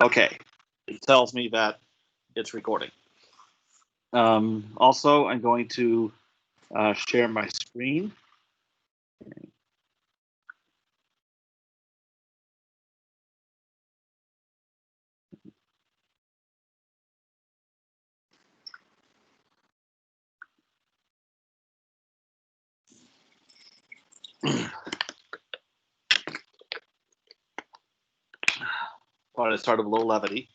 Okay, it tells me that it's recording. Also, I'm going to share my screen. Thought I'd start with a little levity,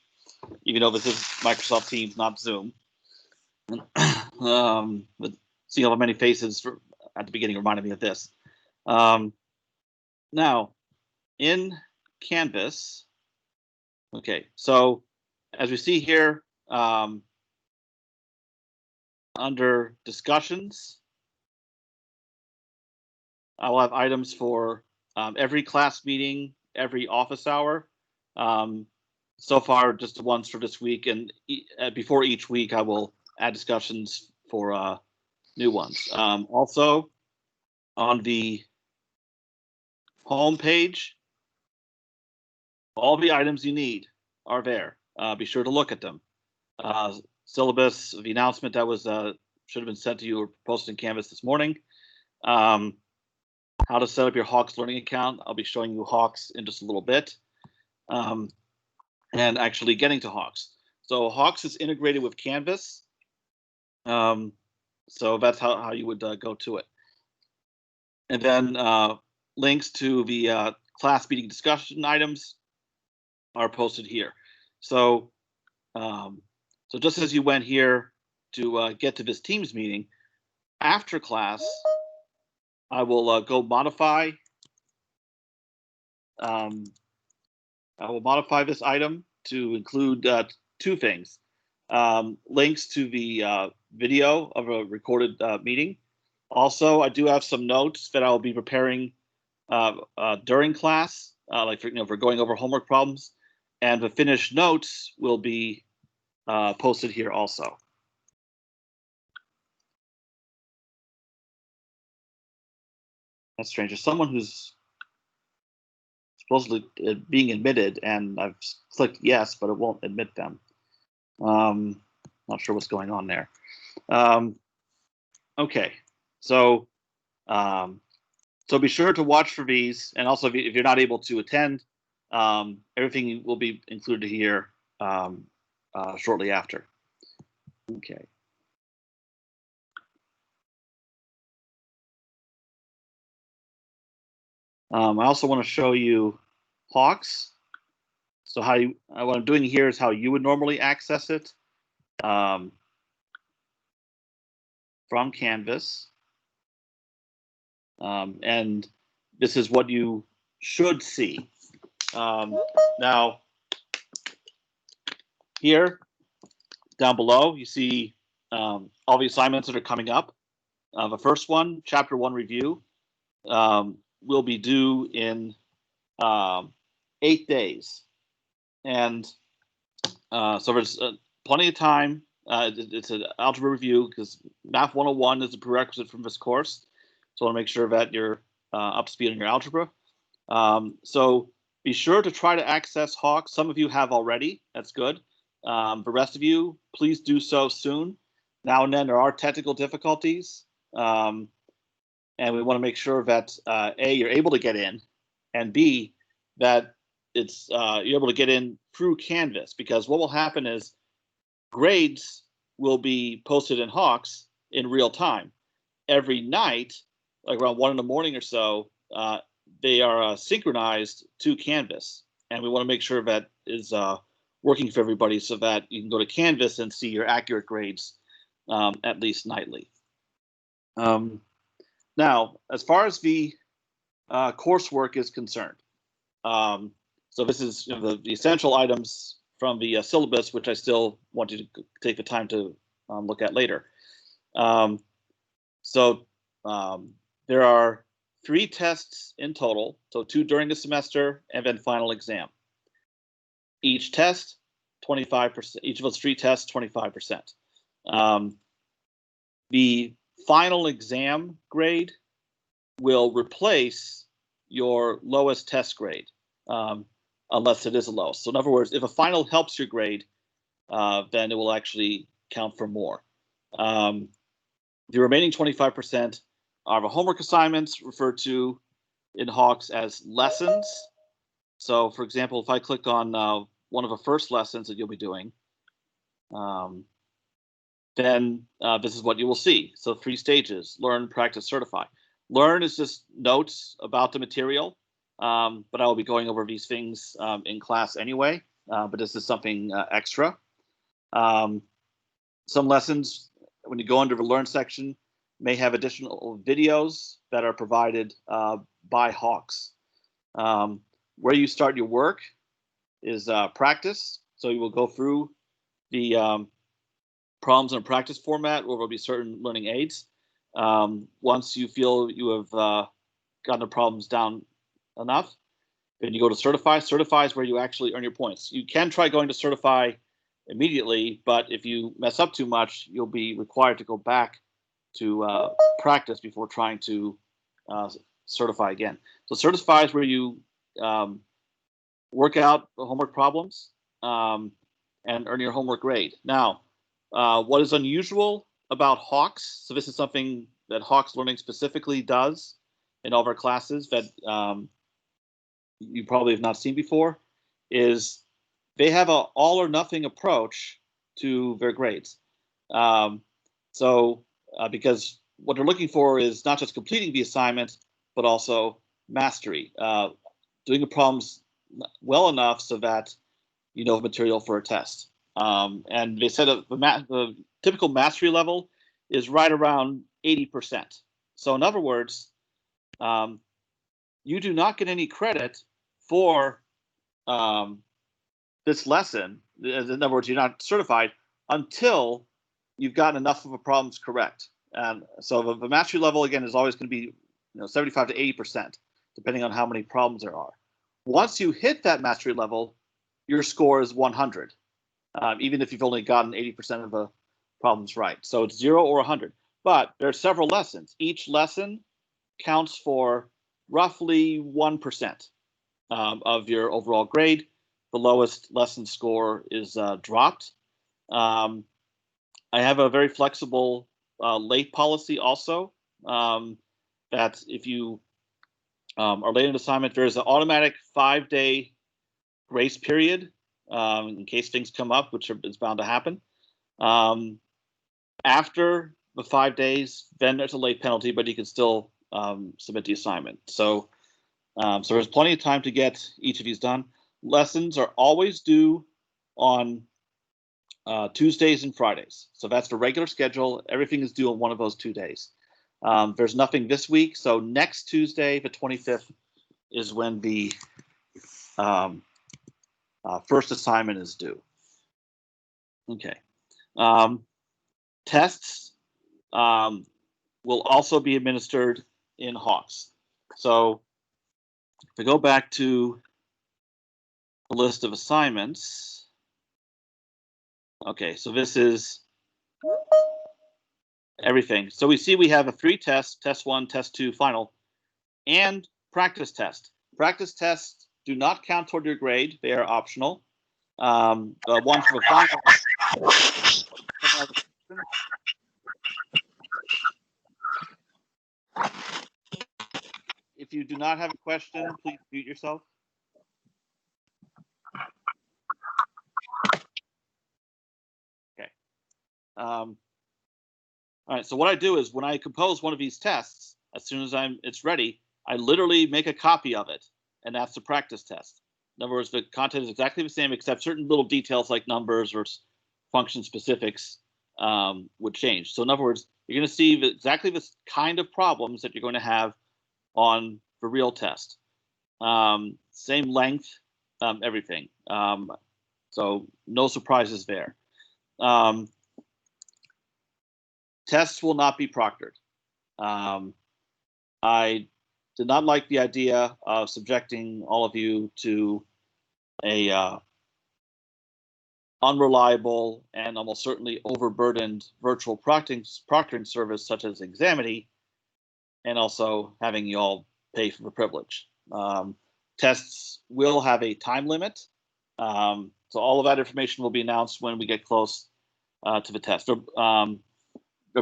even though this is Microsoft Teams, not Zoom. But seeing how many faces at the beginning reminded me of this. Now, in Canvas, okay, so as we see here, under discussions, I will have items for every class meeting, every office hour. So far, just the ones for this week, and before each week, I will add discussions for new ones. Also, on the home page, all the items you need are there. Be sure to look at them. Syllabus, the announcement that was should have been sent to you or posted in Canvas this morning. How to set up your Hawks learning account. I'll be showing you Hawks in just a little bit. And actually getting to Hawks. So Hawks is integrated with Canvas. So that's how you would go to it. And then links to the class meeting discussion items are posted here. So, so just as you went here to get to this Teams meeting, after class, I will go modify. I will modify this item to include two things. Links to the video of a recorded meeting. Also, I do have some notes that I'll be preparing during class, like for going over homework problems, and the finished notes will be posted here also. That's strange. There's someone who's supposedly being admitted, and I've clicked yes, but it won't admit them. Not sure what's going on there. Okay, so so be sure to watch for these, and also if you're not able to attend, everything will be included here shortly after. Okay. I also want to show you Hawks. So what I'm doing here is how you would normally access it from Canvas. And this is what you should see. Now, here, down below, you see all the assignments that are coming up. The first one, Chapter 1 review, will be due in 8 days. And so there's plenty of time. It's an algebra review because Math 101 is a prerequisite from this course. So I want to make sure that you're up to speed on your algebra. So be sure to try to access Hawks. Some of you have already. That's good. The rest of you, please do so soon. Now and then there are technical difficulties. And we want to make sure that A, you're able to get in, and B, that it's you're able to get in through Canvas, because what will happen is grades will be posted in Hawks in real time. Every night, like around 1 in the morning or so, they are synchronized to Canvas, and we want to make sure that is working for everybody so that you can go to Canvas and see your accurate grades at least nightly. Now, as far as the coursework is concerned, so this is the essential items from the syllabus, which I still want you to take the time to look at later. So there are 3 tests in total, so 2 during the semester and then final exam. Each test, 25%. Each of those 3 tests, 25%. The final exam grade will replace your lowest test grade. unless it is a low. So in other words, if a final helps your grade, then it will actually count for more. The remaining 25% are the homework assignments, referred to in Hawks as lessons. So for example, if I click on one of the first lessons that you'll be doing, then this is what you will see. So 3 stages: learn, practice, certify. Learn is just notes about the material, but I will be going over these things in class anyway, but this is something extra. Some lessons, when you go under the learn section, may have additional videos that are provided by Hawks. Where you start your work is practice. So you will go through the problems in a practice format where there will be certain learning aids. Once you feel you have gotten the problems down enough, then you go to certify. Certify is where you actually earn your points. You can try going to certify immediately, but if you mess up too much, you'll be required to go back to practice before trying to certify again. So certify is where you work out the homework problems and earn your homework grade. Now, what is unusual about Hawks, so this is something that Hawks Learning specifically does in all of our classes that you probably have not seen before, is they have an all or nothing approach to their grades. Because what they're looking for is not just completing the assignment, but also mastery, doing the problems well enough so that you know the material for a test. And they said the typical mastery level is right around 80%. So in other words, you do not get any credit for this lesson. In other words, you're not certified until you've gotten enough of the problems correct. And so the mastery level, again, is always going to be 75 to 80%, depending on how many problems there are. Once you hit that mastery level, your score is 100, even if you've only gotten 80% of the problems right. So it's 0 or 100. But there are several lessons. Each lesson counts for roughly 1% of your overall grade. The lowest lesson score is dropped. I have a very flexible late policy also, that if you are late in an assignment, there's an automatic 5-day grace period in case things come up, which is bound to happen. After the 5 days, then there's a late penalty, but you can still submit the assignment. So there's plenty of time to get each of these done. Lessons are always due on Tuesdays and Fridays. So that's the regular schedule. Everything is due on one of those 2 days. There's nothing this week. So next Tuesday, the 25th, is when the first assignment is due. Okay. Tests will also be administered in Hawks. So if we go back to the list of assignments, okay, so this is everything. So we see we have 3 tests: test 1, test 2, final, and practice test. Practice tests do not count toward your grade. They are optional. One for the final. If you do not have a question, please mute yourself. Okay. All right, so what I do is when I compose one of these tests, as soon as it's ready, I literally make a copy of it, and that's the practice test. In other words, the content is exactly the same, except certain little details like numbers or function specifics would change. So in other words, you're going to see exactly this kind of problems that you're going to have on the real test. Same length, everything. So no surprises there. Tests will not be proctored. I did not like the idea of subjecting all of you to a unreliable and almost certainly overburdened virtual proctoring service such as Examity, and also having you all pay for the privilege. tests will have a time limit. So all of that information will be announced when we get close to the test. There'll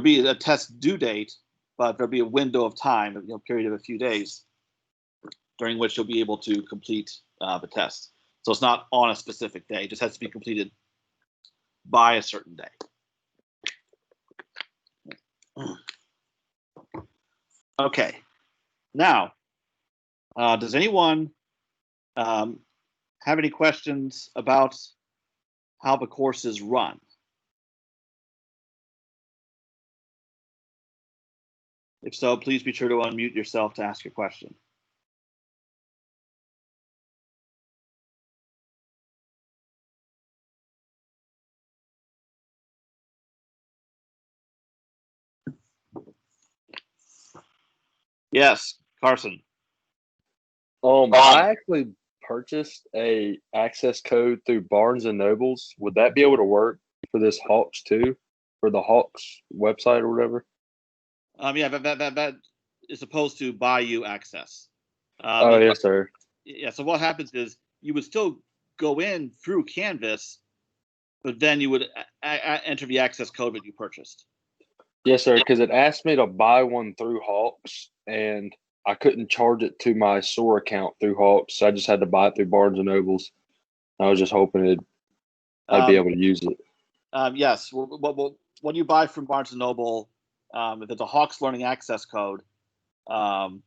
be a test due date, but there'll be a window of time, period of a few days, during which you'll be able to complete the test. So it's not on a specific day; it just has to be completed by a certain day. Okay. Now, does anyone have any questions about how the course is run? If so, please be sure to unmute yourself to ask your question. Yes, Carson. I actually purchased a access code through Barnes and Nobles. Would that be able to work for this Hawks too, for the Hawks website or whatever? Yeah, that is supposed to buy you access. Yes, sir. Yeah. So what happens is you would still go in through Canvas, but then you would enter the access code that you purchased. Yes, sir. Because it asked me to buy one through Hawks, and I couldn't charge it to my SOAR account through Hawks, so I just had to buy it through Barnes and Nobles. I was just hoping I'd be able to use it. Yes. Well, when you buy from Barnes and Noble, if it's a Hawks Learning Access code, and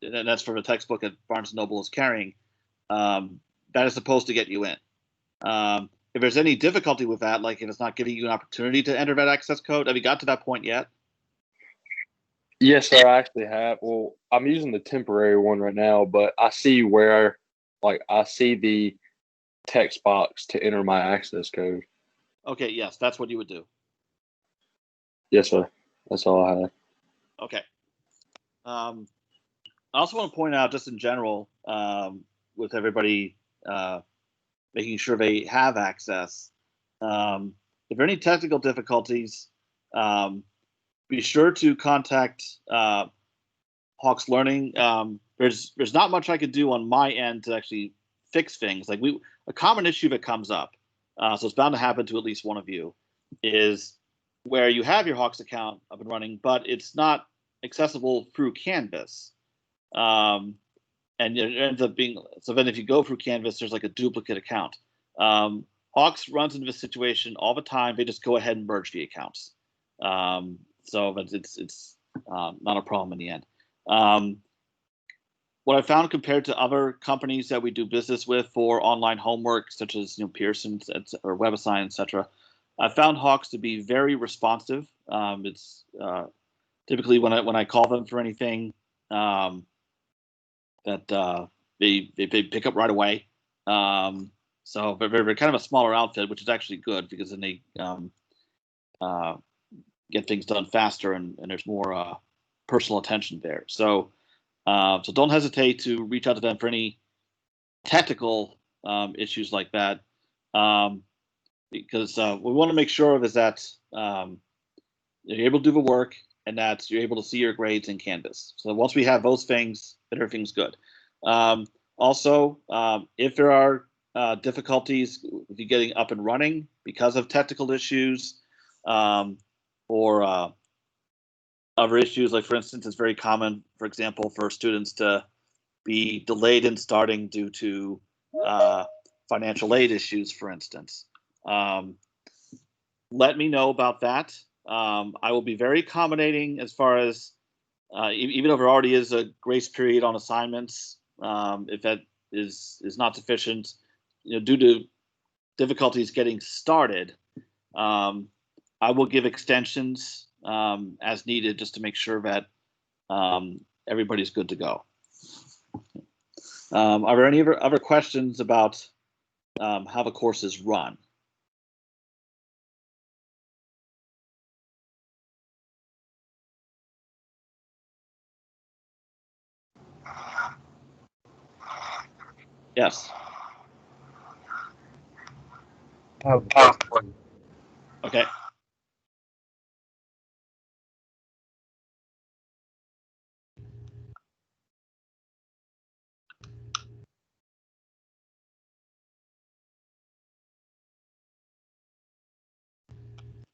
that's from a textbook that Barnes and Noble is carrying, that is supposed to get you in. If there's any difficulty with that, like if it's not giving you an opportunity to enter that access code, have you got to that point yet? Yes, sir. I actually have. Well, I'm using the temporary one right now, but I see where, I see the text box to enter my access code. Okay, yes, that's what you would do. Yes, sir. That's all I have. Okay. I also want to point out, just in general, with everybody making sure they have access, if there are any technical difficulties, be sure to contact Hawks Learning. There's not much I could do on my end to actually fix things. Like a common issue that comes up, so it's bound to happen to at least one of you, is where you have your Hawks account up and running, but it's not accessible through Canvas. And it ends up being, so then if you go through Canvas, there's like a duplicate account. Hawks runs into this situation all the time. They just go ahead and merge the accounts. So it's not a problem in the end. What I found compared to other companies that we do business with for online homework, such as Pearson or WebAssign, etc., I found Hawks to be very responsive. It's typically when I call them for anything, that they pick up right away. So they're kind of a smaller outfit, which is actually good because then they get things done faster and there's more personal attention there. So don't hesitate to reach out to them for any technical issues like that, because we want to make sure that you're able to do the work and that you're able to see your grades in Canvas. So once we have those things, then everything's good. Also, if there are difficulties with you getting up and running because of technical issues, or other issues, like for instance, it's very common, for example, for students to be delayed in starting due to financial aid issues, for instance. Let me know about that. I will be very accommodating as far as, even though there already is a grace period on assignments, if that is not sufficient, due to difficulties getting started, I will give extensions as needed just to make sure that everybody's good to go. Are there any other questions about how the course is run? Yes. Okay.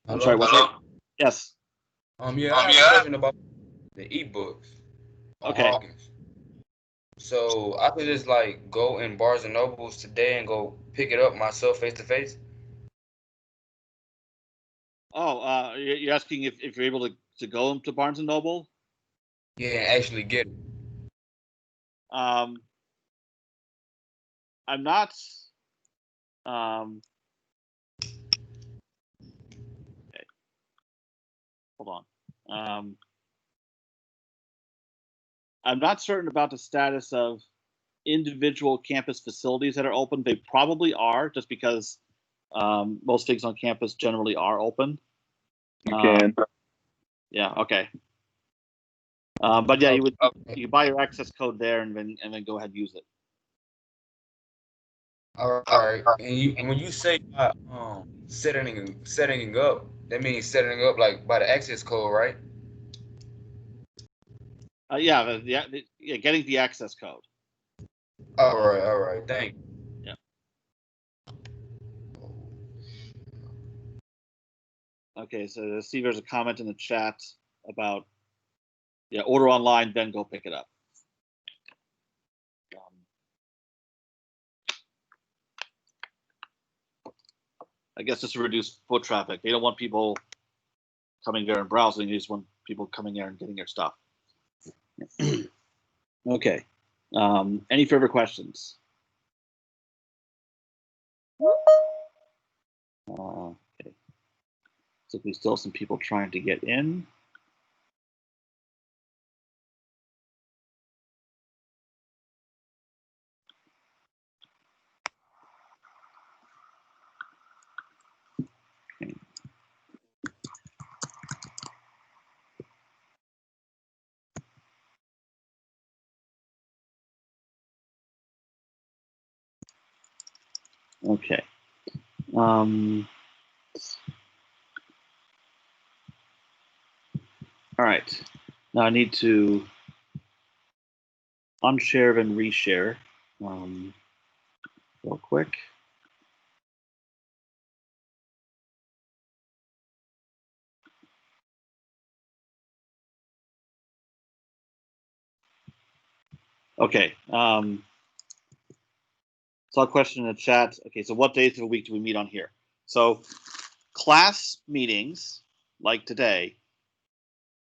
I'm sorry, what's that? Yes. Yeah, I have a question about the ebooks on Okay. Hawkins. So I could just like go in Barnes and Nobles today and go pick it up myself face to face. Oh, you're asking if you're able to go to Barnes and Noble? Yeah, and actually get it. I'm not. Okay. Hold on. I'm not certain about the status of individual campus facilities that are open. They probably are, just because most things on campus generally are open. You can. Yeah. Okay. But yeah, you buy your access code there and then go ahead and use it. All right. And when you say setting up, that means setting up like by the access code, right? Yeah, getting the access code. All right. Thank you. Yeah. Okay, so I see there's a comment in the chat about order online, then go pick it up. I guess just to reduce foot traffic. They don't want people coming there and browsing. They just want people coming there and getting their stuff. Okay. Any further questions? Okay. So we still have some people trying to get in. Okay. All right. Now I need to unshare and reshare real quick. Okay. So a question in the chat. Okay, so what days of the week do we meet on here? So class meetings like today,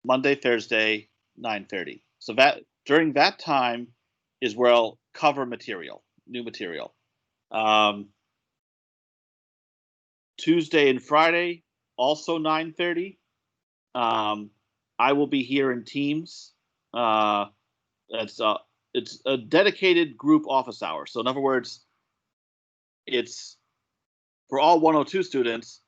Monday, Thursday, 9:30. So that during that time is where I'll cover material, new material. Tuesday and Friday, also 9:30. I will be here in Teams. It's a dedicated group office hour. So in other words, it's for all 102 students,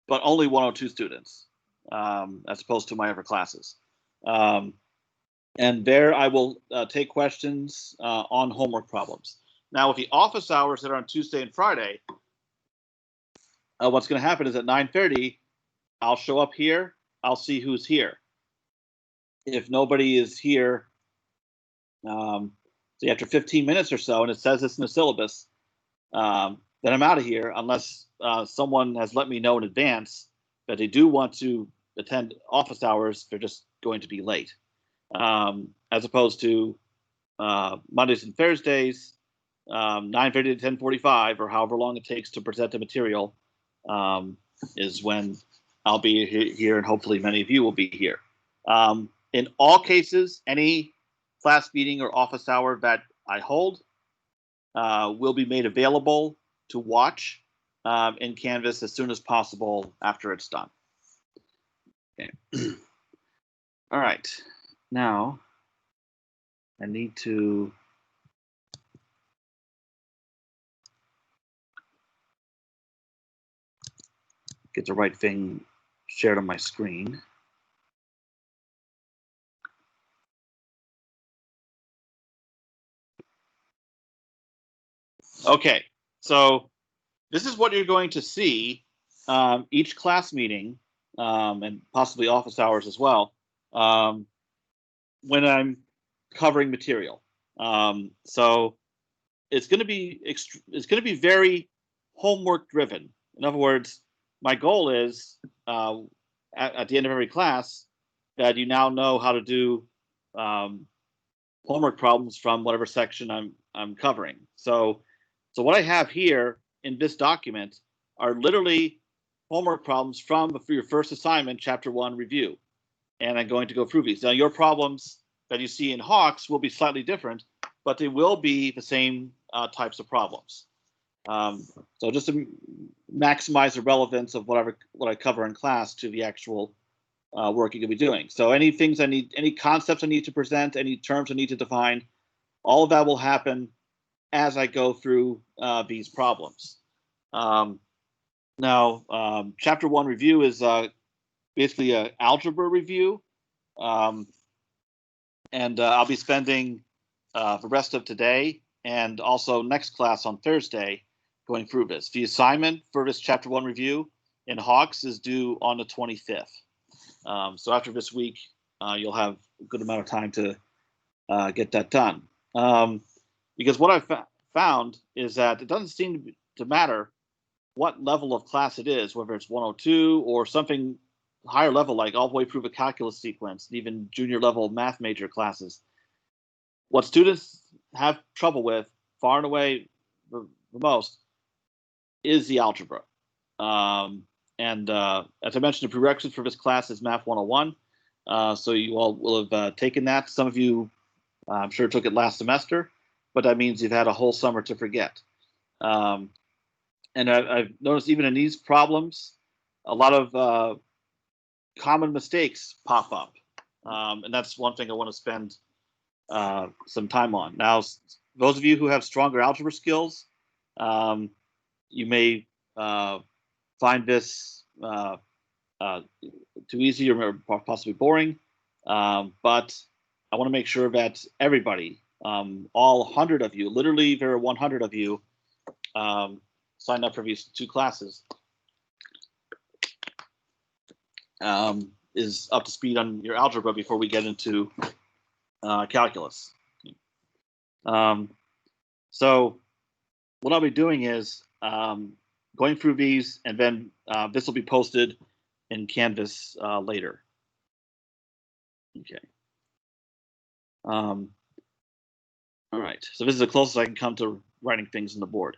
but only 102 students, as opposed to my other classes. And there I will take questions on homework problems. Now, with the office hours that are on Tuesday and Friday, what's going to happen is at 9:30, I'll show up here. I'll see who's here. If nobody is here, say after 15 minutes or so, and it says it's in the syllabus, then I'm out of here unless someone has let me know in advance that they do want to attend office hours. They're just going to be late, as opposed to Mondays and Thursdays, 9:30 to 10:45, or however long it takes to present the material, is when I'll be here, and hopefully many of you will be here. In all cases, any class meeting or office hour that I hold will be made available to watch in Canvas as soon as possible after it's done. Okay. All right. Now, I need to get the right thing shared on my screen. Okay, so this is what you're going to see each class meeting and possibly office hours as well when I'm covering material. So it's going to be very homework driven. In other words, my goal is at the end of every class that you now know how to do homework problems from whatever section I'm covering. So what I have here in this document are literally homework problems for your first assignment, Chapter 1 review. And I'm going to go through these. Now, your problems that you see in Hawks will be slightly different, but they will be the same types of problems. So just to maximize the relevance of what I cover in class to the actual work you're going to be doing. So any concepts I need to present, any terms I need to define, all of that will happen as I go through these problems. Now, Chapter 1 review is basically an algebra review. And I'll be spending the rest of today and also next class on Thursday going through this. The assignment for this Chapter 1 review in Hawks is due on the 25th. So after this week, you'll have a good amount of time to get that done. Because what I've found is that it doesn't seem to matter what level of class it is, whether it's 102 or something higher level, like all the way through the calculus sequence, and even junior level math major classes. What students have trouble with, far and away the most, is the algebra. And as I mentioned, the prerequisite for this class is Math 101. So you all will have taken that. Some of you, I'm sure, took it last semester, but that means you've had a whole summer to forget. And I've noticed even in these problems, a lot of common mistakes pop up. And that's one thing I want to spend some time on. Now, those of you who have stronger algebra skills, you may find this too easy or possibly boring, but I want to make sure that everybody, all 100 of you, literally there are 100 of you, signed up for these two classes, is up to speed on your algebra before we get into calculus. So what I'll be doing is going through these, and then this will be posted in Canvas later. Okay. All right. So this is the closest I can come to writing things on the board.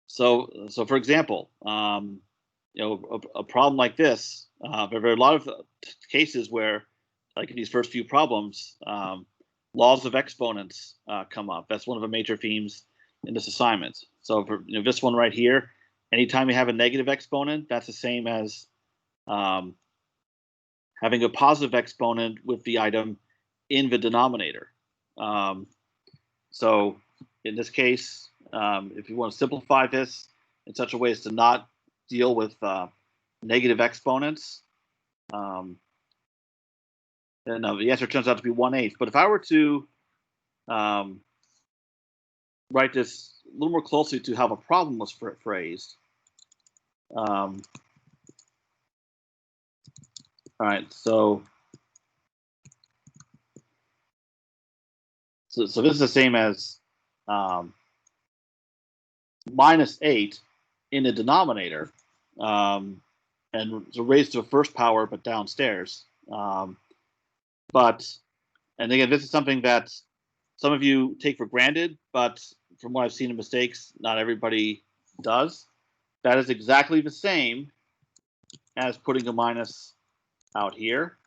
So for example, a problem like this, there are a lot of cases where, like in these first few problems, laws of exponents come up. That's one of the major themes in this assignment. So for this one right here, anytime you have a negative exponent, that's the same as having a positive exponent with the item in the denominator. So in this case, if you want to simplify this in such a way as to not deal with negative exponents, then the answer turns out to be 1/8. But if I were to write this a little more closely to how the problem was phrased, all right, so this is the same as -8 in the denominator, and so raised to a first power, but downstairs. And again, this is something that some of you take for granted, but from what I've seen in mistakes, not everybody does. That is exactly the same as putting a minus out here,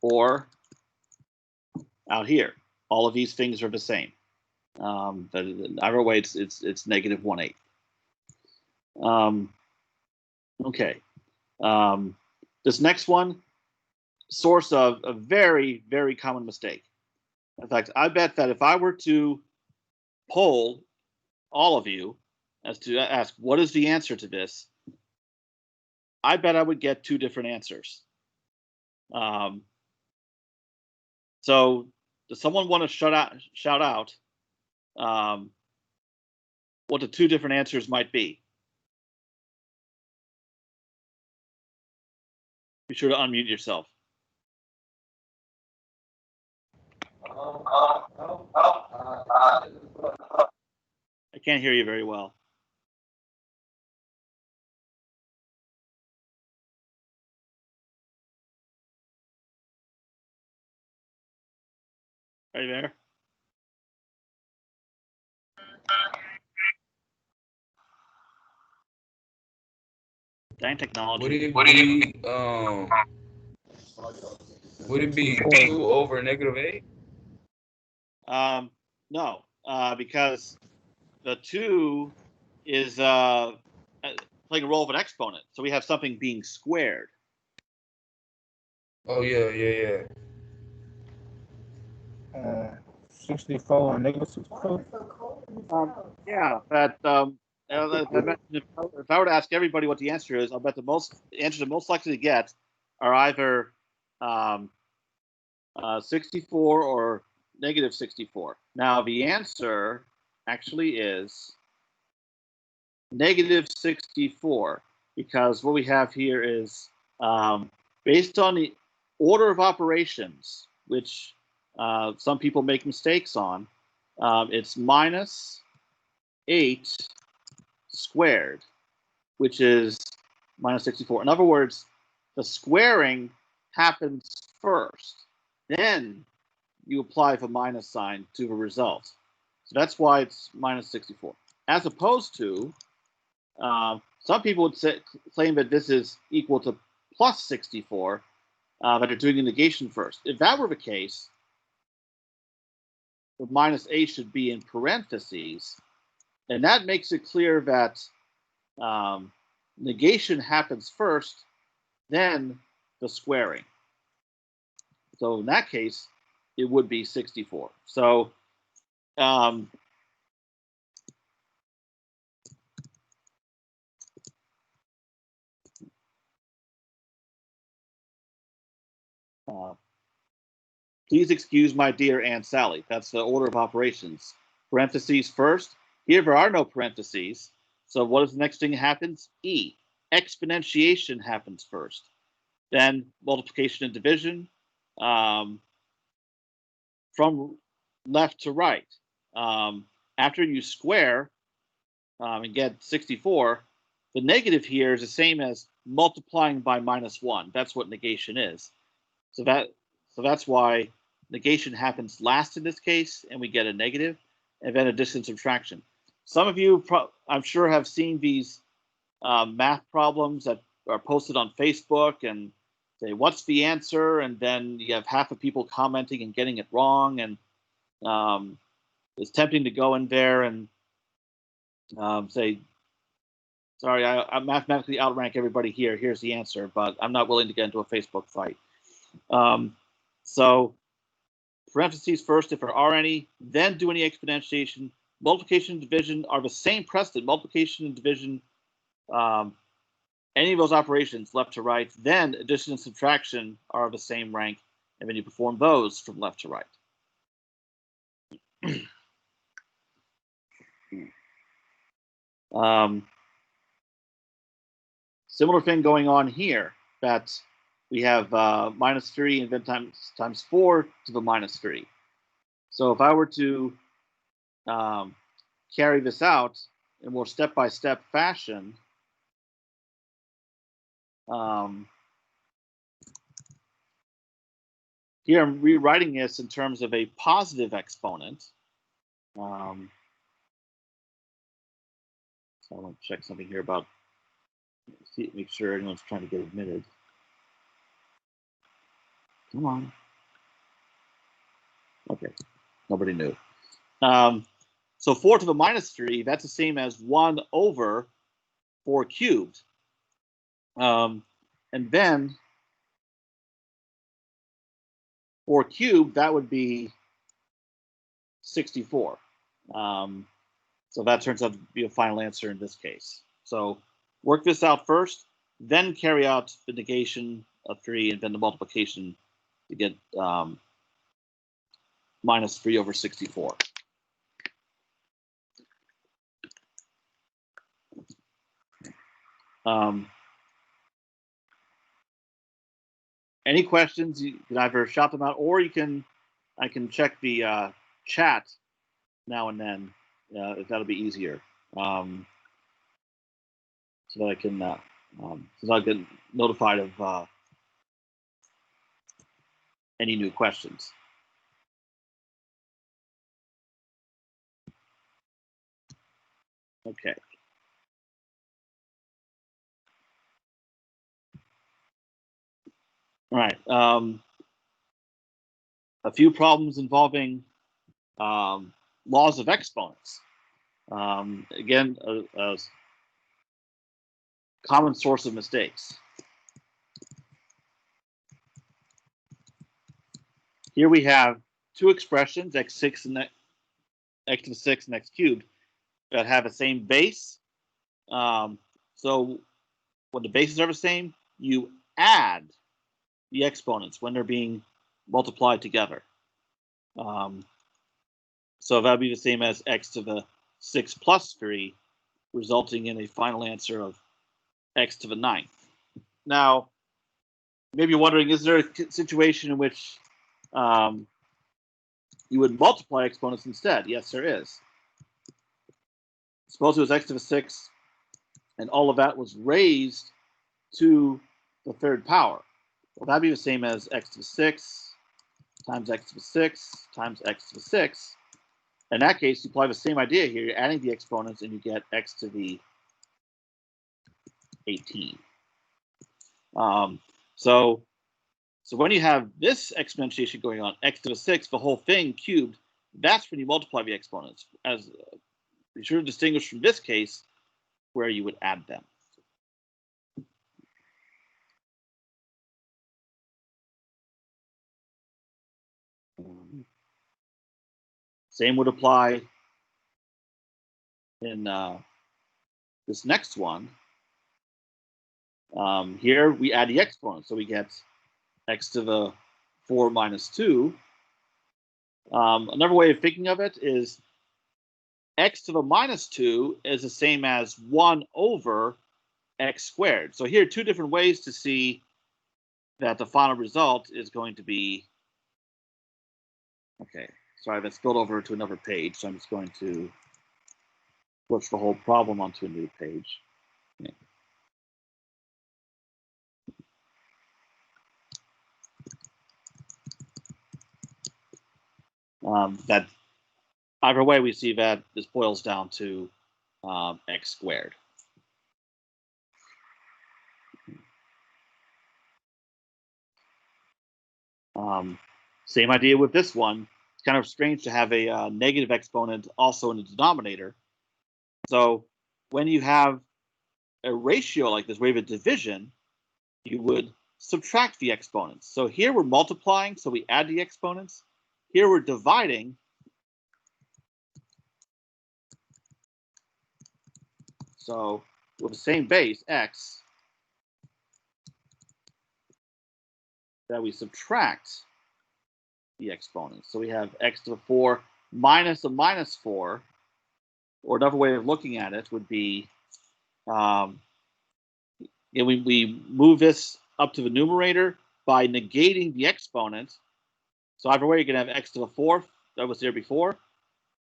or out here. All of these things are the same. Either way, it's -1/8. Okay. This next one, source of a very, very common mistake. In fact, I bet that if I were to poll all of you as to ask what is the answer to this, I bet I would get 2 different answers. So does someone want to shout out what the 2 different answers might be? Be sure to unmute yourself. I can't hear you very well. Are you there? Dang technology. Would it be 2 over -8? No, because the 2 is playing a role of an exponent. So we have something being squared. Oh, yeah. 64 and -64. Yeah, but if I were to ask everybody what the answer is, I'll bet the answers are most likely to get are either 64 or -64. Now the answer actually is -64, because what we have here is based on the order of operations, which some people make mistakes on, it's -8 squared, which is -64. In other words, the squaring happens first. Then you apply the minus sign to the result. So that's why it's -64. As opposed to, some people would claim that this is equal to +64, that they're doing the negation first. If that were the case, the -8 should be in parentheses, and that makes it clear that negation happens first, then the squaring. So in that case, it would be 64. So please excuse my dear Aunt Sally. That's the order of operations. Parentheses first. Here there are no parentheses. So what is the next thing that happens? E. Exponentiation happens first. Then multiplication and division from left to right. After you square and get 64, the negative here is the same as multiplying by -1. That's what negation is. So that's why negation happens last in this case, and we get a negative, and then addition and subtraction. Some of you, I'm sure, have seen these math problems that are posted on Facebook and say, what's the answer? And then you have half of people commenting and getting it wrong. And it's tempting to go in there and say, sorry, I mathematically outrank everybody here. Here's the answer, but I'm not willing to get into a Facebook fight. So parentheses first, if there are any, then do any exponentiation. Multiplication and division are the same precedent. Multiplication and division, any of those operations, left to right, then addition and subtraction are of the same rank, and then you perform those from left to right. Similar thing going on here, that we have -3 and then times 4 to the -3. So if I were to carry this out in more step-by-step fashion, here I'm rewriting this in terms of a positive exponent. So I want to check something here about, make sure anyone's trying to get admitted. Come on. Okay, nobody knew. So 4 to the -3, that's the same as 1 over 4 cubed. And then 4 cubed, that would be 64. So that turns out to be a final answer in this case. So work this out first, then carry out the negation of 3 and then the multiplication to get -3 over 64. Any questions? You can either shout them out, or I can check the chat now and then that'll be easier. So that I can so I'll get notified of any new questions. Okay. All right. A few problems involving laws of exponents. Again, a common source of mistakes. Here we have two expressions, x6 and x to the 6 and x cubed, that have the same base. So when the bases are the same, you add the exponents when they're being multiplied together. So that'd be the same as x to the 6 plus 3, resulting in a final answer of x to the 9th. Now, maybe you're wondering, is there a situation in which you would multiply exponents instead? Yes, there is. Suppose it was x to the 6, and all of that was raised to the 3rd power. Well, that'd be the same as x to the 6 times x to the 6 times x to the 6. In that case, you apply the same idea here. You're adding the exponents, and you get x to the 18. So when you have this exponentiation going on, x to the 6, the whole thing cubed, that's when you multiply the exponents. As be sure to distinguish from this case where you would add them. Same would apply in this next one. Here we add the exponents, so we get x to the 4 minus 2. Another way of thinking of it is x to the minus 2 is the same as 1 over x squared. So here are two different ways to see that the final result is going to be, okay, sorry, that's spilled over to another page, so I'm just going to push the whole problem onto a new page. Okay. That either way, we see that this boils down to x squared. Same idea with this one. It's kind of strange to have a negative exponent also in the denominator. So when you have a ratio like this, where you have a division, you would subtract the exponents. So here we're multiplying, so we add the exponents. Here we're dividing. So with the same base, x, that we subtract the exponents. So we have x to the 4 minus a minus 4, or another way of looking at it would be, we move this up to the numerator by negating the exponent. So either way, you're going to have x to the 4th, that was there before,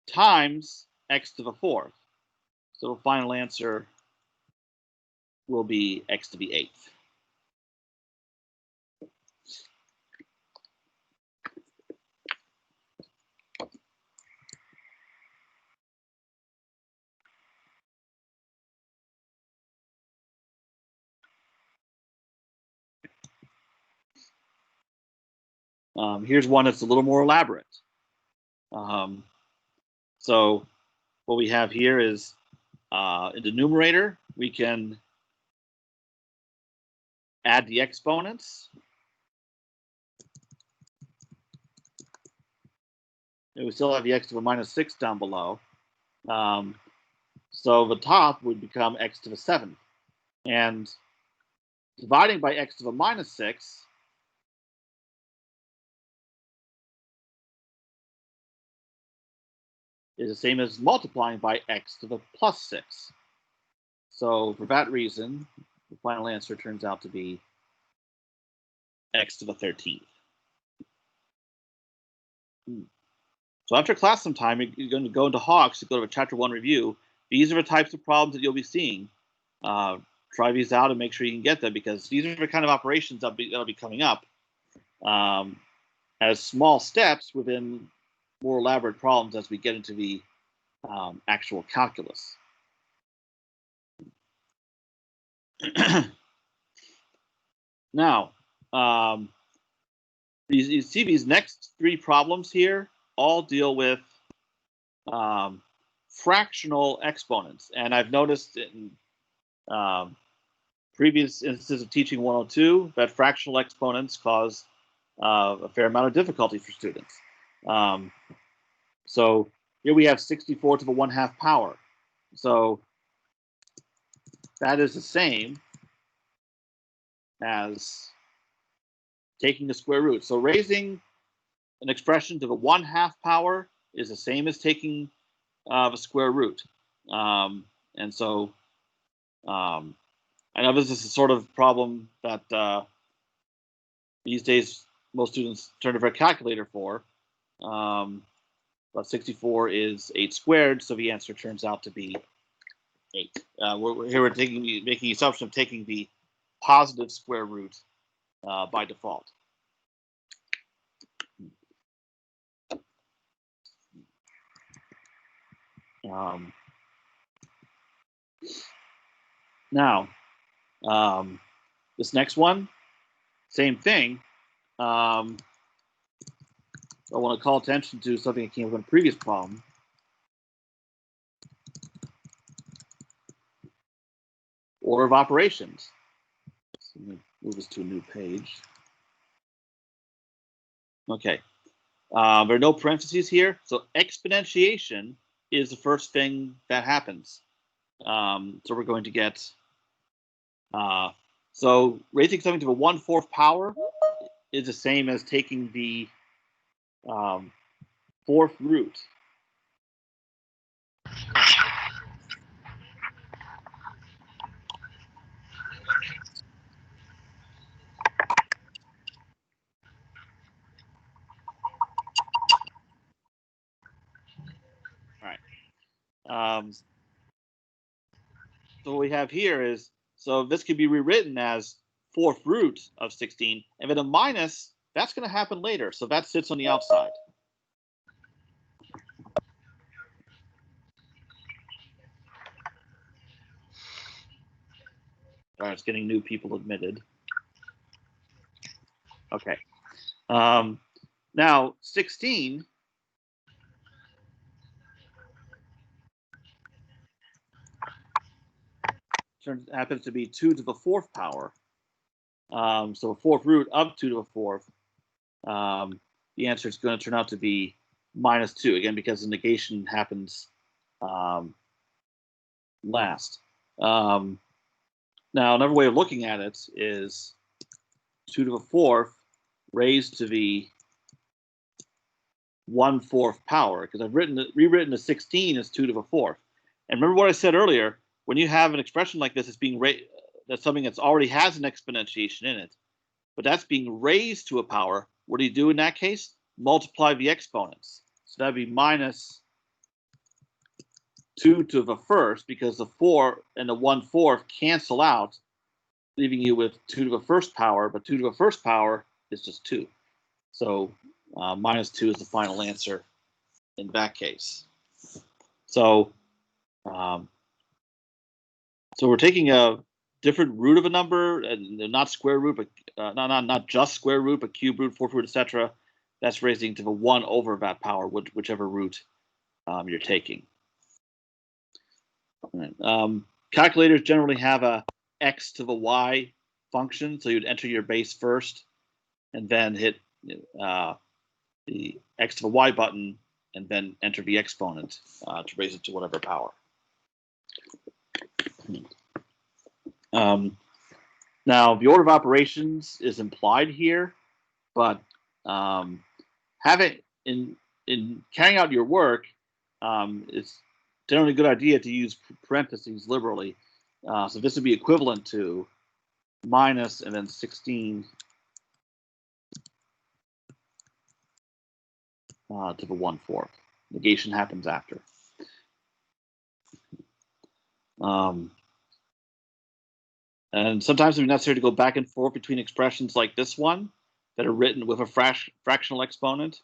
times x to the 4th. So the final answer will be x to the 8th. Here's one that's a little more elaborate. So what we have here is in the numerator, we can add the exponents. And we still have the x to the minus 6 down below. So the top would become x to the 7th. And dividing by x to the minus 6 is the same as multiplying by x to the plus 6. So for that reason, the final answer turns out to be x to the 13th. So after class sometime, you're going to go into Hawks to go to a Chapter 1 review. These are the types of problems that you'll be seeing. Try these out and make sure you can get them, because these are the kind of operations that'll be coming up as small steps within more elaborate problems as we get into the actual calculus. Now, you see these next three problems here all deal with fractional exponents. And I've noticed in previous instances of teaching 102 that fractional exponents cause a fair amount of difficulty for students. So here we have 64 to the 1/2 power. So that is the same as taking the square root. So raising an expression to the 1/2 power is the same as taking the square root. And so I know this is a sort of problem that these days most students turn to their calculator for. But 64 is 8 squared, so the answer turns out to be 8. We're making the assumption of taking the positive square root by default. Now, this next one, same thing. I want to call attention to something that came up in a previous problem. Order of operations. So let me move this to a new page. Okay. There are no parentheses here. So exponentiation is the first thing that happens. So we're going to get, so raising something to the 1/4 power is the same as taking the 4th root. All right. So what we have here is, so this could be rewritten as 4th root of 16, and then a minus, that's going to happen later. So that sits on the outside. All right, it's getting new people admitted. Okay. Now, 16 happens to be 2 to the 4th power. So 4th root of 2 to the 4th. The answer is going to turn out to be -2, again, because the negation happens last. Now, another way of looking at it is 2 to the 4th raised to the 1/4 power, because I've rewritten the 16 as 2 to the 4th. And remember what I said earlier, when you have an expression like this, it's being that's something that's already has an exponentiation in it, but that's being raised to a power. What do you do in that case? Multiply the exponents. So that'd be -2 to the 1st, because the 4 and the 1/4 cancel out, leaving you with 2 to the 1st power, but 2 to the 1st power is just 2. So -2 is the final answer in that case. So so we're taking a different root of a number, and not square root, but not just square root, but cube root, 4th root, etc. That's raising to the 1 over that power, whichever root you're taking. Right. Calculators generally have a x to the y function, so you'd enter your base first, and then hit the x to the y button, and then enter the exponent to raise it to whatever power. Now, the order of operations is implied here, but in carrying out your work, it's generally a good idea to use parentheses liberally. So this would be equivalent to minus and then 16 to the 1/4. Negation happens after. And sometimes it's necessary to go back and forth between expressions like this one that are written with a fractional exponent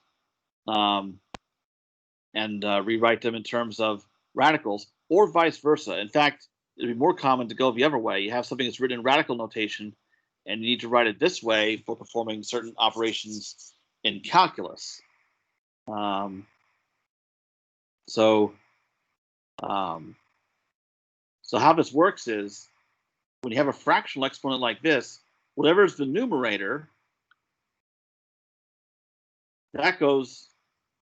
and rewrite them in terms of radicals, or vice versa. In fact, it'd be more common to go the other way. You have something that's written in radical notation, and you need to write it this way for performing certain operations in calculus. So how this works is, when you have a fractional exponent like this, whatever is the numerator, that goes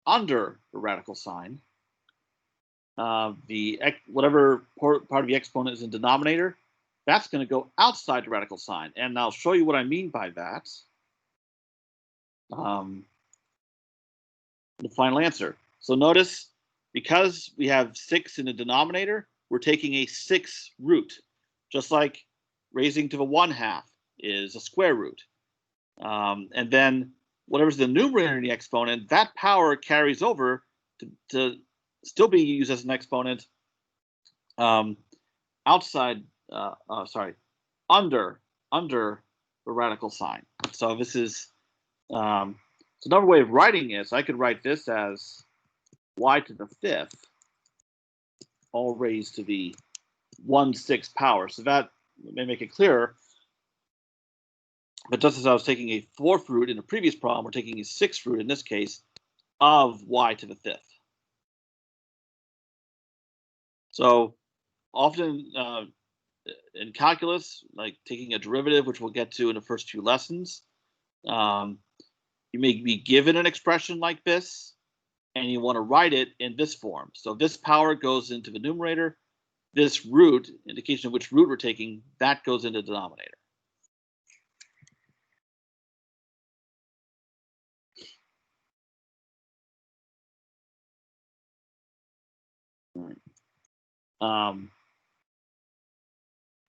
under the radical sign. Whatever part of the exponent is in denominator, that's going to go outside the radical sign. And I'll show you what I mean by that. The final answer. So notice, because we have 6 in the denominator, we're taking a 6 root, just like raising to the 1/2 is a square root. And then whatever's the numerator in the exponent, that power carries over to still be used as an exponent outside, under the radical sign. So this is so another way of writing this. I could write this as y to the 5th, all raised to the 1/6 power. So that may make it clearer. But just as I was taking a 4th root in the previous problem, we're taking a 6th root in this case of y to the 5th. So often in calculus, like taking a derivative, which we'll get to in the first 2 lessons, you may be given an expression like this, and you want to write it in this form. So this power goes into the numerator. This root, indication of which root we're taking, that goes into the denominator.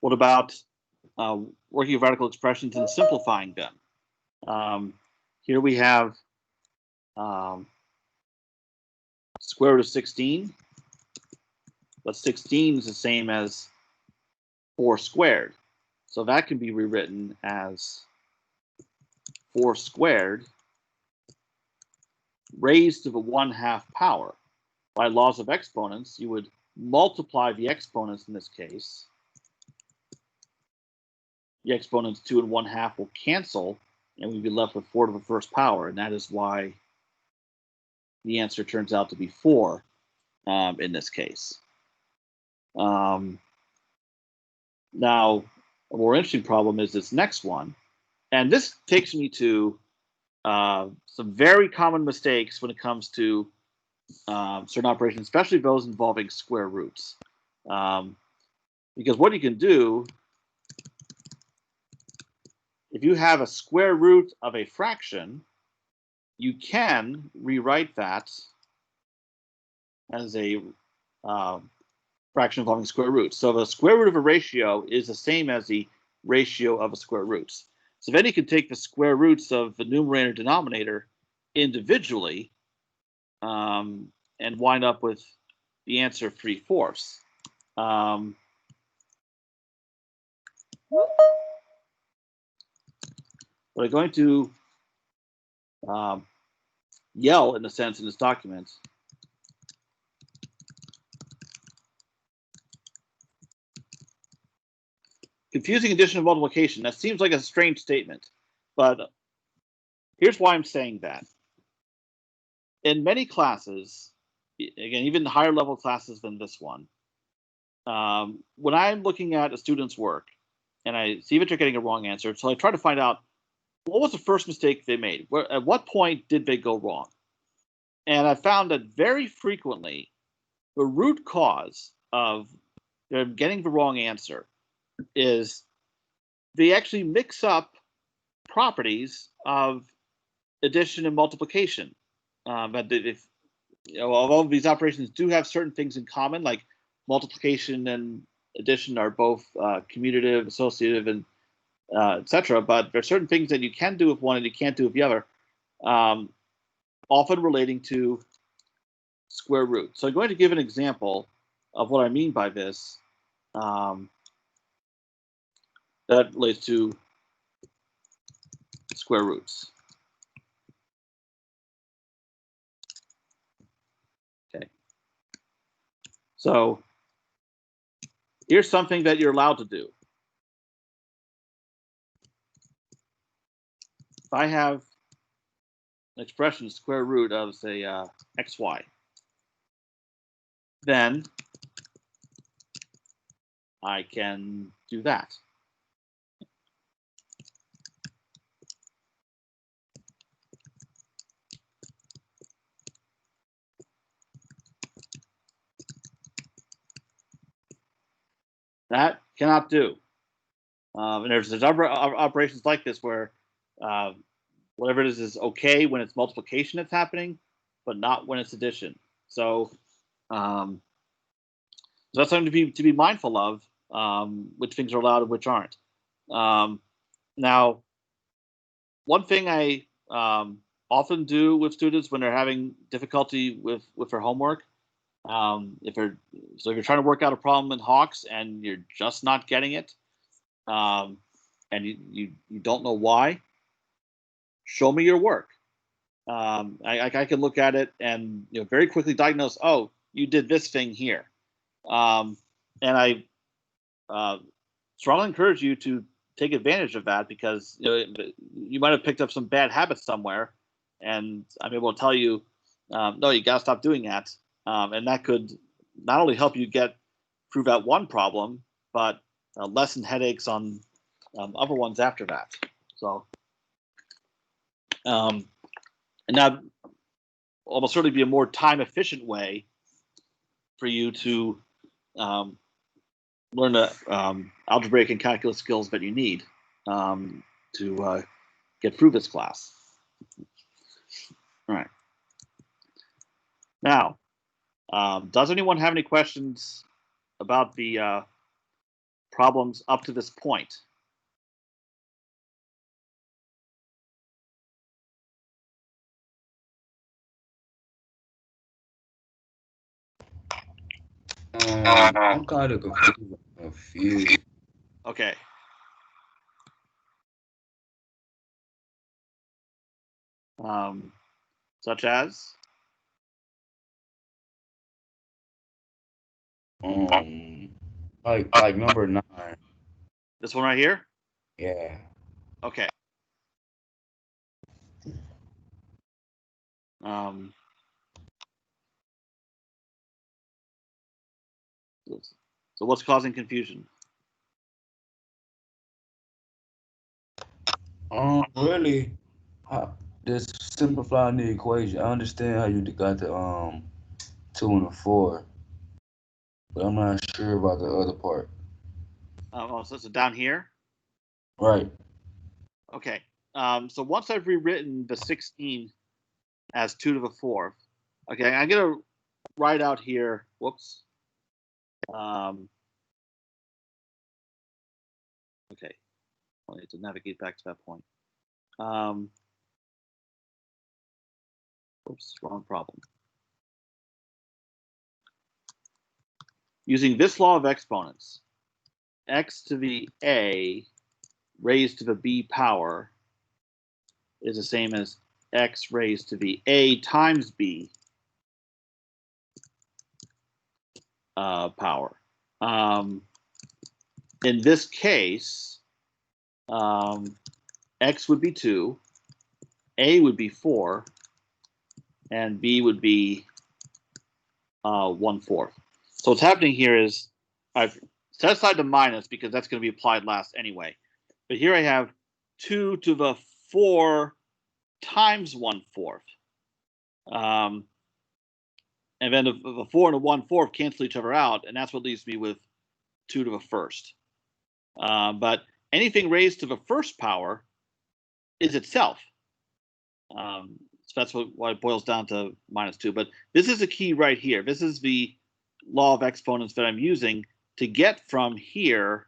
What about working with radical expressions and simplifying them? Here we have square root of 16, but 16 is the same as 4 squared. So that can be rewritten as 4 squared raised to the 1/2 power. By laws of exponents, you would multiply the exponents in this case. The exponents 2 and 1/2 will cancel, and we'd be left with 4 to the 1st power, and that is why the answer turns out to be 4 in this case. Now, a more interesting problem is this next one, and this takes me to some very common mistakes when it comes to certain operations, especially those involving square roots. Because what you can do, if you have a square root of a fraction, you can rewrite that as a fraction involving square roots. So the square root of a ratio is the same as the ratio of a square roots. So then you can take the square roots of the numerator and denominator individually and wind up with the answer 3/4. But I'm going to yell, in a sense, in this document. Confusing addition and multiplication. That seems like a strange statement, but here's why I'm saying that. In many classes, again, even higher level classes than this one, when I'm looking at a student's work and I see that they're getting a wrong answer, so I try to find out what was the first mistake they made? At what point did they go wrong? And I found that very frequently, the root cause of them getting the wrong answer is they actually mix up properties of addition and multiplication. But if although these operations do have certain things in common, like multiplication and addition are both commutative, associative, and etc. But there are certain things that you can do with one and you can't do with the other. often relating to square root. So I'm going to give an example of what I mean by this. That relates to square roots. Okay. So here's something that you're allowed to do. If I have an expression square root of, say, xy, then I can do that. That cannot do. And there's other operations like this where whatever it is okay when it's multiplication that's happening, but not when it's addition. So, so that's something to be mindful of, which things are allowed and which aren't. Now, one thing I often do with students when they're having difficulty with their homework, if you're trying to work out a problem in Hawks and you're just not getting it, and you don't know why, show me your work. I can look at it and very quickly diagnose, oh, you did this thing here. And I strongly encourage you to take advantage of that, because you might have picked up some bad habits somewhere, and I'm able to tell you, no, you got to stop doing that. And that could not only help you prove out one problem, but lessen headaches on other ones after that. So, and that will almost certainly be a more time-efficient way for you to learn the algebraic and calculus skills that you need to get through this class. All right. Now, does anyone have any questions about the problems up to this point? I'm kind of confused. Okay. Such as? Like number 9. This one right here? Yeah. Okay. So what's causing confusion? Really, just simplifying the equation. I understand how you got the 2 and a 4, but I'm not sure about the other part. So down here? Right. Okay. So once I've rewritten the 16 as 2 to the 4th, okay, I'm going to write out here, whoops. Okay. I need to navigate back to that point. Oops, wrong problem. Using this law of exponents, x to the a raised to the b power is the same as x raised to the a times b power. In this case, x would be 2, a would be 4, and b would be 1/4. So what's happening here is I've set aside the minus because that's going to be applied last anyway. But here I have 2 to the 4 times 1/4. And then the 4 and the 1/4 cancel each other out, and that's what leaves me with 2 to the 1st. But anything raised to the 1st power is itself. So that's why it boils down to -2. But this is the key right here. This is the law of exponents that I'm using to get from here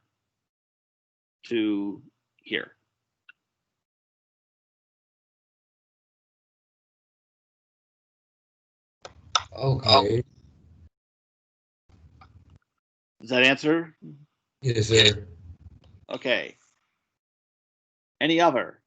to here. Okay. Does that answer? Yes, sir. Okay. Any other?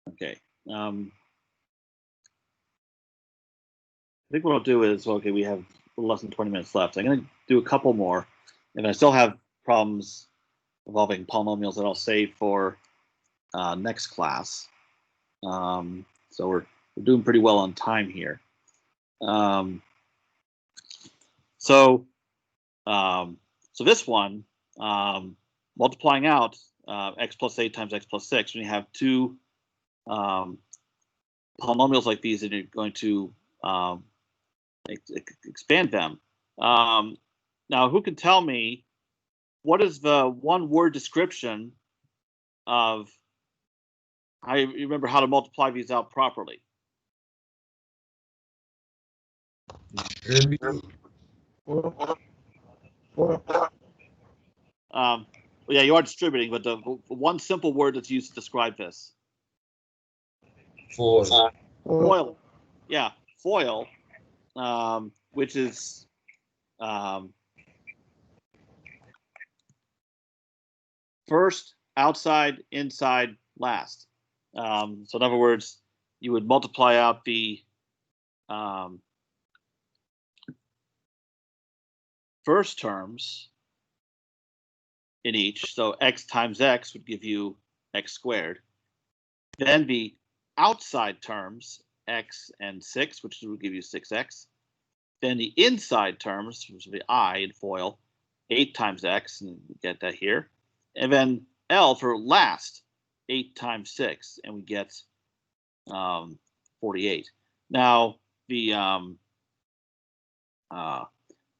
Okay. I think what I'll do is, okay, we have less than 20 minutes left. I'm going to do a couple more. And I still have problems involving polynomials that I'll save for next class. So we're doing pretty well on time here. So this one, multiplying out x plus 8 times x plus 6, when you have two polynomials like these, and you're going to expand them. Now, who can tell me what is the one-word description of how you remember how to multiply these out properly? Distribute. Well, yeah, you are distributing, but the one simple word that's used to describe this. Foil. Foil. Yeah, foil, which is first, outside, inside, last. So in other words, you would multiply out the first terms in each. So x times x would give you x squared. Then the outside terms, x and 6, which would give you 6x. Then the inside terms, which would be I in FOIL, 8 times x, and we get that here. And then L for last, 8 times 6, and we get 48. Now, the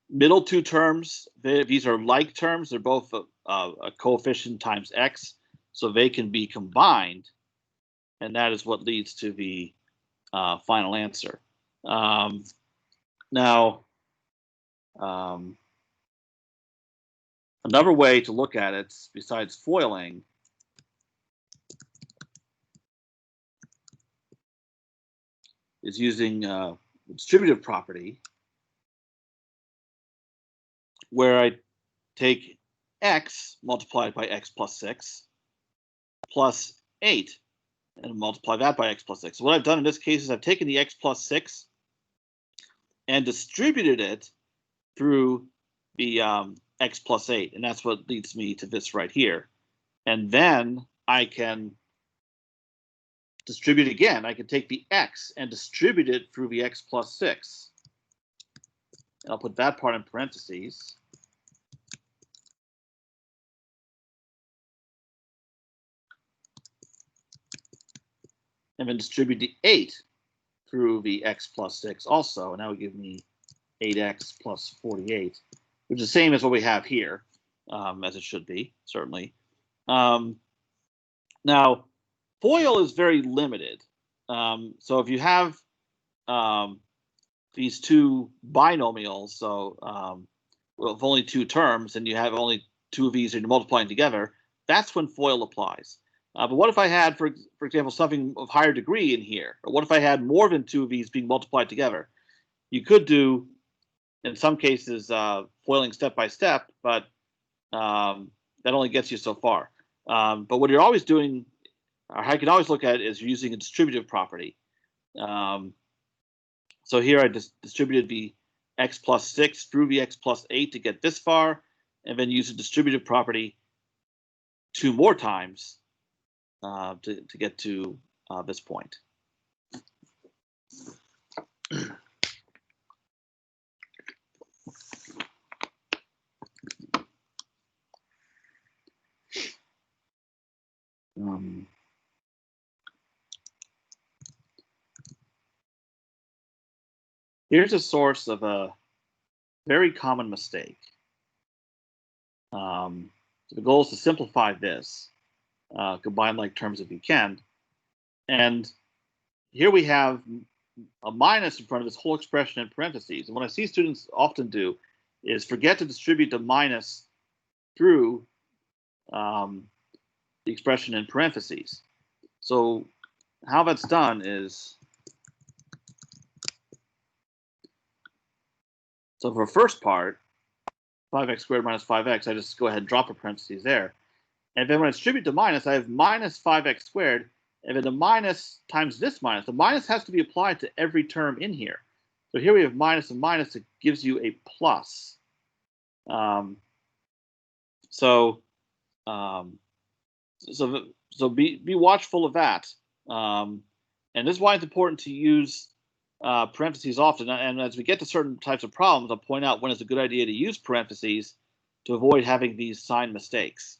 middle two terms, these are like terms. They're both a coefficient times x, so they can be combined, and that is what leads to the final answer. Now, another way to look at it, besides foiling, is using distributive property, where I take x multiplied by x plus 6 plus 8 and multiply that by x plus 6. So what I've done in this case is I've taken the x plus 6 and distributed it through the x plus 8, and that's what leads me to this right here. And then I can distribute again. I can take the x and distribute it through the x plus 6. And I'll put that part in parentheses. And then distribute the 8 through the x plus 6 also. And that would give me 8x plus 48, which is the same as what we have here, as it should be, certainly. Now, FOIL is very limited. So if you have these two binomials, so with only two terms, and you have only two of these and you're multiplying together, that's when FOIL applies. But what if I had, for example, something of higher degree in here? Or what if I had more than two of these being multiplied together? You could do, in some cases, foiling step by step, but that only gets you so far. But what you're always doing, or how you can always look at it, is using a distributive property. So here I just distributed the x plus 6 through the x plus 8 to get this far, and then use a distributive property 2 more times to get to this point. Here's a source of a very common mistake. So the goal is to simplify this. combine like terms if you can. And here we have a minus in front of this whole expression in parentheses. And what I see students often do is forget to distribute the minus through the expression in parentheses. So how that's done is, so for the first part, 5x squared minus 5x, I just go ahead and drop a parentheses there. And then when I distribute the minus, I have minus 5x squared. And then the minus times this minus. The minus has to be applied to every term in here. So here we have minus and minus. It gives you a plus. So be watchful of that. And this is why it's important to use parentheses often. And as we get to certain types of problems, I'll point out when it's a good idea to use parentheses to avoid having these sign mistakes.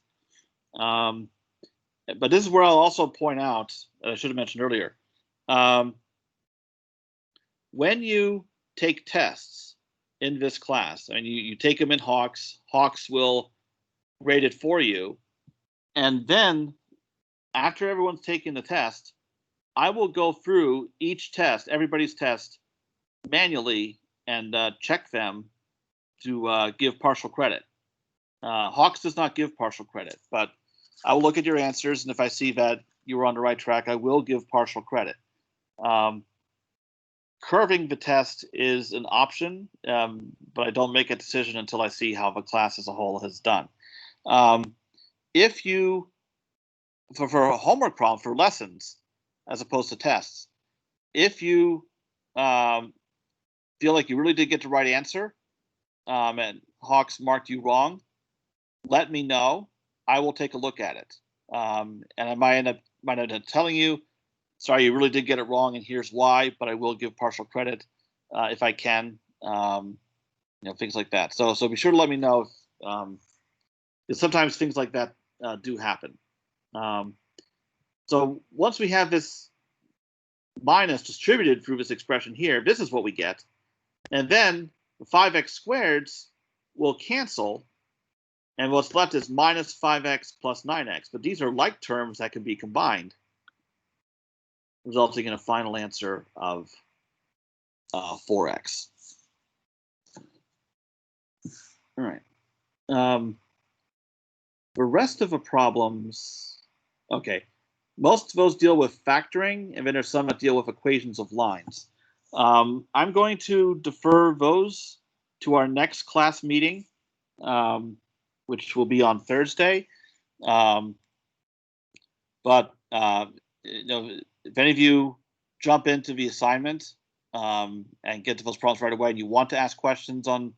But this is where I'll also point out, I should have mentioned earlier, when you take tests in this class, and you take them in Hawks, Hawks will grade it for you. And then after everyone's taken the test, I will go through each test, everybody's test, manually and check them to give partial credit. Hawks does not give partial credit, but I will look at your answers, and if I see that you were on the right track, I will give partial credit. Curving the test is an option, but I don't make a decision until I see how the class as a whole has done. If you, for a homework problem, for lessons, as opposed to tests, if you feel like you really did get the right answer and Hawks marked you wrong, let me know. I will take a look at it. And I might end up telling you, sorry, you really did get it wrong, and here's why, but I will give partial credit if I can, things like that. So be sure to let me know if, because sometimes things like that do happen. So once we have this minus distributed through this expression here, this is what we get. And then the 5x squareds will cancel, and what's left is minus 5x plus 9x. But these are like terms that can be combined, resulting in a final answer of 4x. All right. The rest of the problems, okay. Most of those deal with factoring, and then there's some that deal with equations of lines. I'm going to defer those to our next class meeting, which will be on Thursday. But if any of you jump into the assignment and get to those problems right away, and you want to ask questions on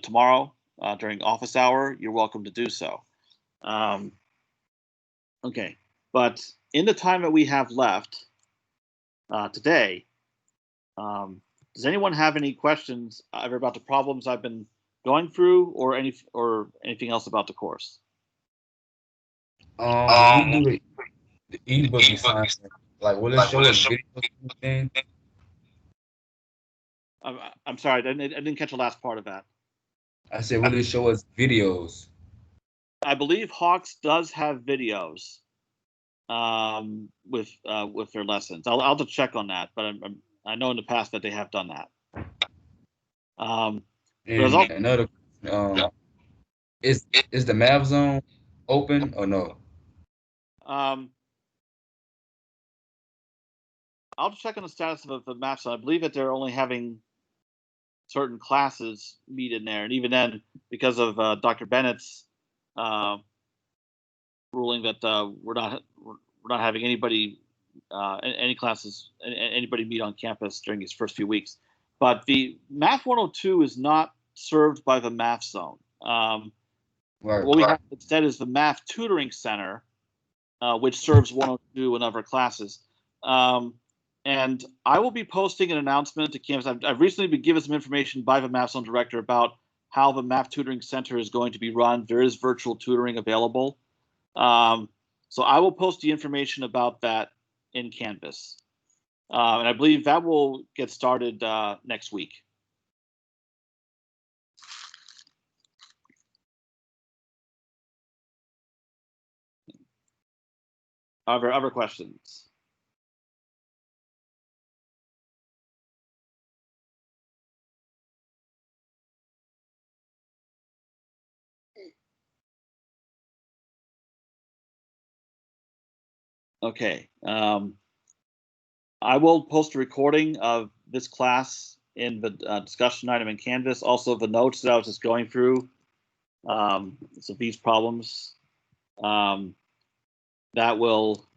tomorrow during office hour, you're welcome to do so. Okay, but in the time that we have left today, does anyone have any questions either about the problems I've been going through or anything else about the course? When you do the ebook assignment, like will it show us videos? I'm sorry, I didn't catch the last part of that. I said, will it show us videos? I believe Hawks does have videos with their lessons. I'll have to check on that, but I know in the past that they have done that. And another, is the Mav Zone open or no? I'll check on the status of the Mav Zone. I believe that they're only having certain classes meet in there, and even then, because of Dr. Bennett's ruling that we're not having anybody any classes anybody meet on campus during these first few weeks. But the Math 102 is not served by the Math Zone. What we have instead is the Math Tutoring Center, which serves 102 and other classes. And I will be posting an announcement to campus. I've recently been given some information by the Math Zone director about how the Math Tutoring Center is going to be run. There is virtual tutoring available. So I will post the information about that in Canvas. And I believe that will get started next week. Are there other questions? Okay. I will post a recording of this class in the discussion item in Canvas. Also, the notes that I was just going through. So these problems that will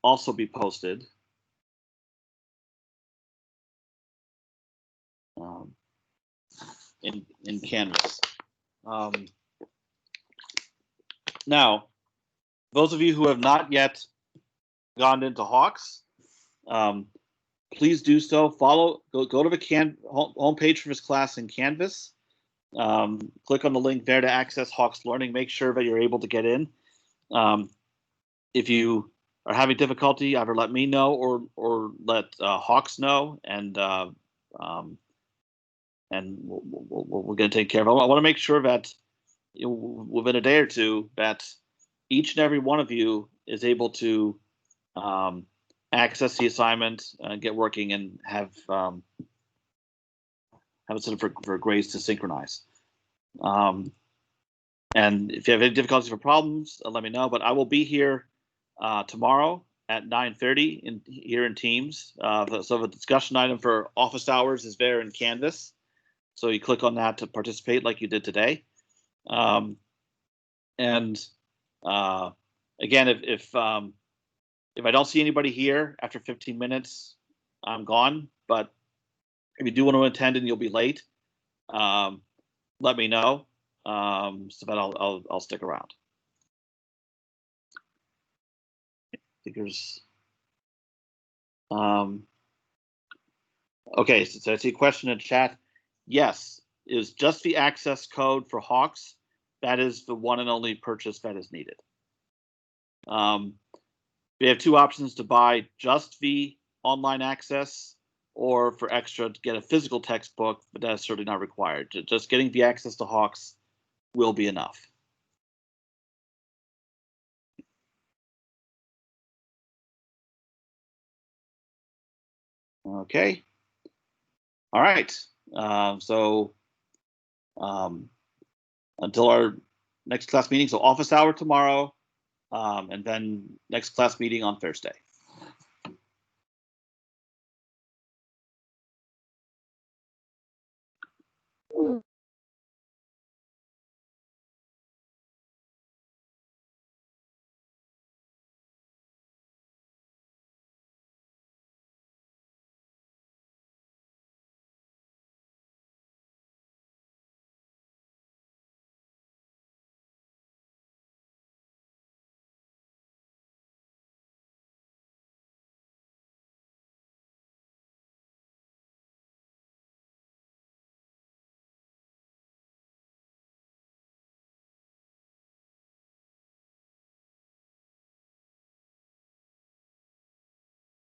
also be posted. In Canvas. Now, those of you who have not yet gone into Hawks, please do so. Go to the homepage for this class in Canvas. Click on the link there to access Hawks Learning. Make sure that you're able to get in. If you are having difficulty, either let me know or let Hawks know, and we're going to take care of it. I want to make sure that within a day or two that each and every one of you is able to access the assignment, get working, and have it set up for grades to synchronize. And if you have any difficulties or problems, let me know. But I will be here tomorrow at 9:30 here in Teams. So the discussion item for office hours is there in Canvas. So you click on that to participate like you did today. And again, if I don't see anybody here after 15 minutes, I'm gone. But if you do want to attend and you'll be late, let me know so that I'll stick around. I think there's okay. So I see a question in the chat. Yes, is just the access code for Hawks. That is the one and only purchase that is needed. We have two options to buy just the online access, or for extra to get a physical textbook, but that's certainly not required. Just getting the access to Hawks will be enough. Okay. All right. So until our next class meeting, so office hour tomorrow, and then next class meeting on Thursday.